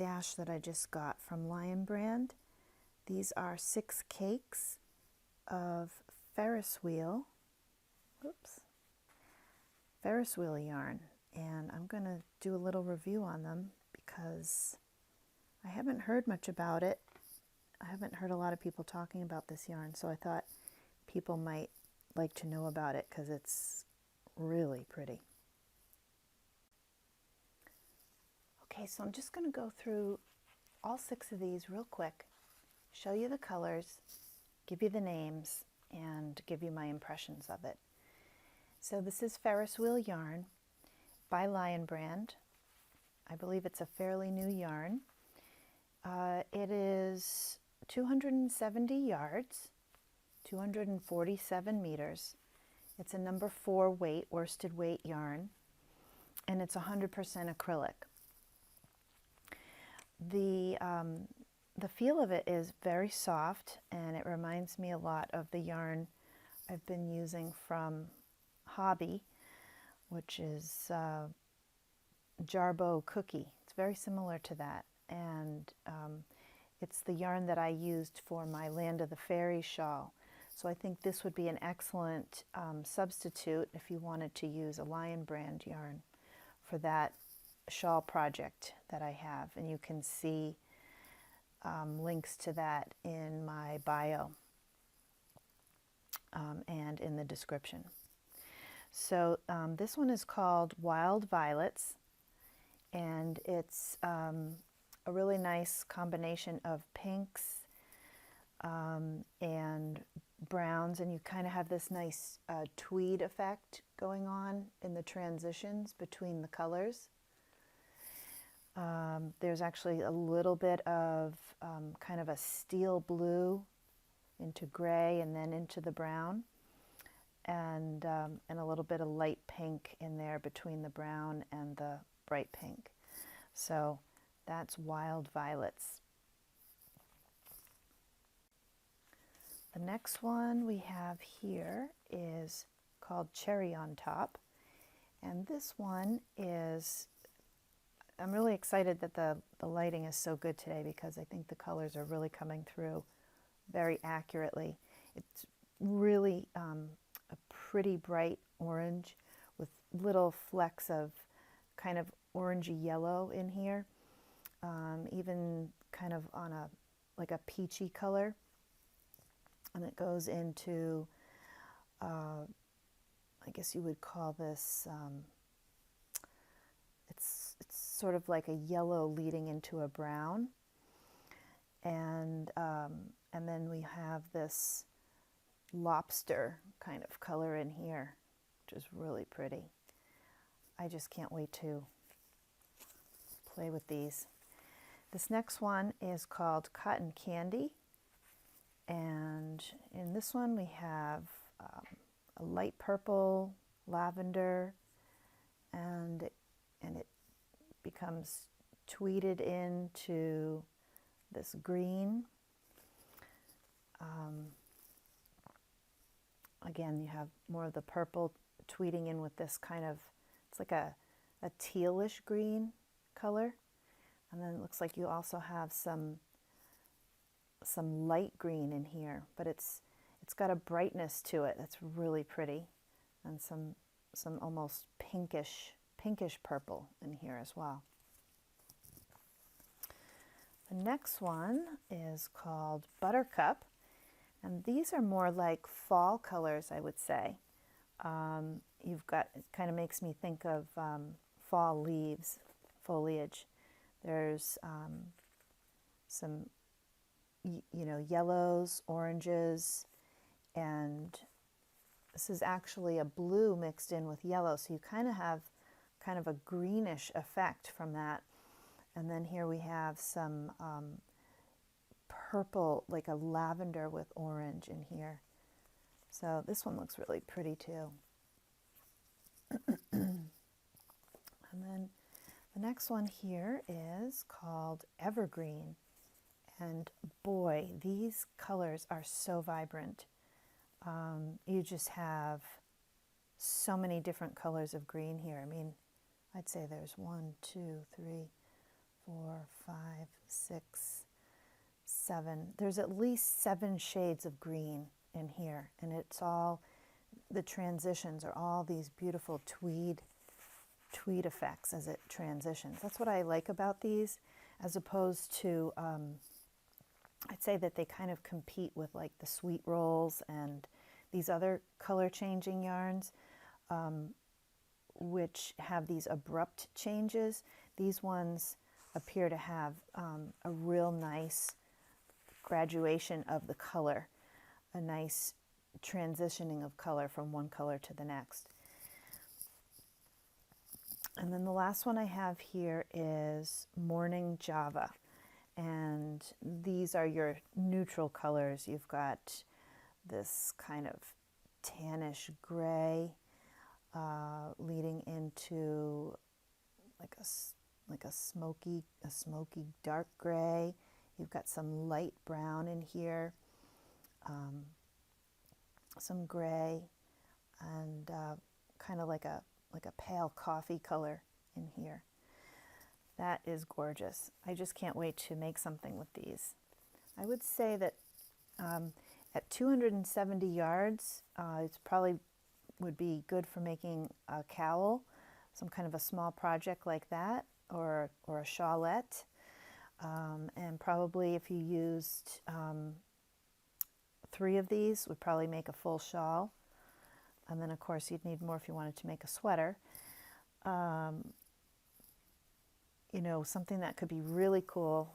stash that I just got from Lion Brand. These are 6 cakes of Ferris wheel yarn, and I'm going to do a little review on them because I haven't heard much about it. I haven't heard a lot of people talking about this yarn, so I thought people might like to know about it because it's really pretty. Okay, so I'm just going to go through all 6 of these real quick, show you the colors, give you the names, and give you my impressions of it. So this is Ferris wheel yarn by Lion Brand. I believe it's a fairly new yarn. It is 270 yards, 247 meters. It's a number 4 weight, worsted weight yarn, and it's 100% acrylic. The feel of it is very soft, and it reminds me a lot of the yarn I've been using from Hobby, which is Jarboe Cookie. It's very similar to that, and it's the yarn that I used for my Land of the Fairies shawl. So I think this would be an excellent substitute if you wanted to use a Lion Brand yarn for that shawl project that I have, and you can see links to that in my bio and in the description. So this one is called Wild Violets, and it's a really nice combination of pinks and browns, and you kind of have this nice tweed effect going on in the transitions between the colors. There's actually a little bit of kind of a steel blue into gray and then into the brown, and a little bit of light pink in there between the brown and the bright pink. So that's Wild Violets. The next one we have here is called Cherry on Top, and this one is, I'm really excited that the lighting is so good today because I think the colors are really coming through very accurately. It's really a pretty bright orange with little flecks of kind of orangey yellow in here, even kind of on a like a peachy color, and it goes into I guess you would call this it's sort of like a yellow leading into a brown, and then we have this lobster kind of color in here, which is really pretty. I just can't wait to play with these. This next one is called Cotton Candy, and in this one we have a light purple, lavender, and it becomes tweeded into this green. Again, you have more of the purple tweeding in with this kind of, it's like a tealish green color. And then it looks like you also have some light green in here, but it's got a brightness to it that's really pretty, and some almost pinkish purple in here as well. The next one is called Buttercup, and these are more like fall colors, I would say. You've got, it kind of makes me think of fall leaves, foliage. There's some, yellows, oranges, and this is actually a blue mixed in with yellow, so you kind of have kind of a greenish effect from that. And then here we have some purple, like a lavender with orange in here. So this one looks really pretty too. And then the next one here is called Evergreen. And boy, these colors are so vibrant. You just have so many different colors of green here. I mean, I'd say there's 1, 2, 3, 4, 5, 6, 7. There's at least 7 shades of green in here, and it's all, the transitions are all these beautiful tweed effects as it transitions. That's what I like about these, as opposed to, I'd say that they kind of compete with like the sweet rolls and these other color changing yarns, which have these abrupt changes. These ones appear to have a real nice graduation of the color, a nice transitioning of color from one color to the next. And then the last one I have here is Morning Java. And these are your neutral colors. You've got this kind of tannish gray leading into like a smoky dark gray. You've got some light brown in here, some gray, and kind of like a pale coffee color in here. That is gorgeous. I just can't wait to make something with these. I would say that at 270 yards, it's probably would be good for making a cowl, some kind of a small project like that, or a shawlette. And probably if you used 3 of these, would probably make a full shawl. And then of course you'd need more if you wanted to make a sweater. You know, something that could be really cool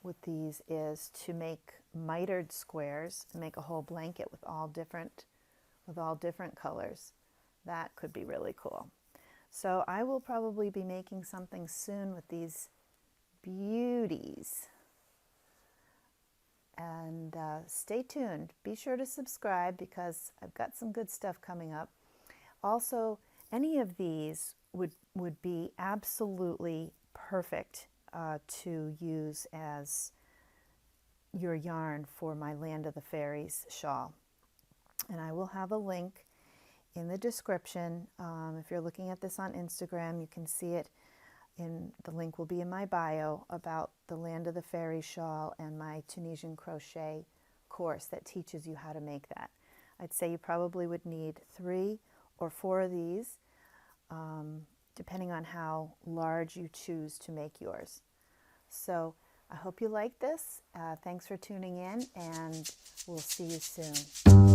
with these is to make mitered squares and make a whole blanket with all different colors. That could be really cool. So I will probably be making something soon with these beauties. And stay tuned. Be sure to subscribe because I've got some good stuff coming up. Also, any of these would be absolutely perfect to use as your yarn for my Land of the Fairies shawl. And I will have a link in the description. If you're looking at this on Instagram, you can see it. The link will be in my bio about the Land of the Fairies shawl and my Tunisian crochet course that teaches you how to make that. I'd say you probably would need 3 or 4 of these, depending on how large you choose to make yours. So I hope you like this. Thanks for tuning in, and we'll see you soon.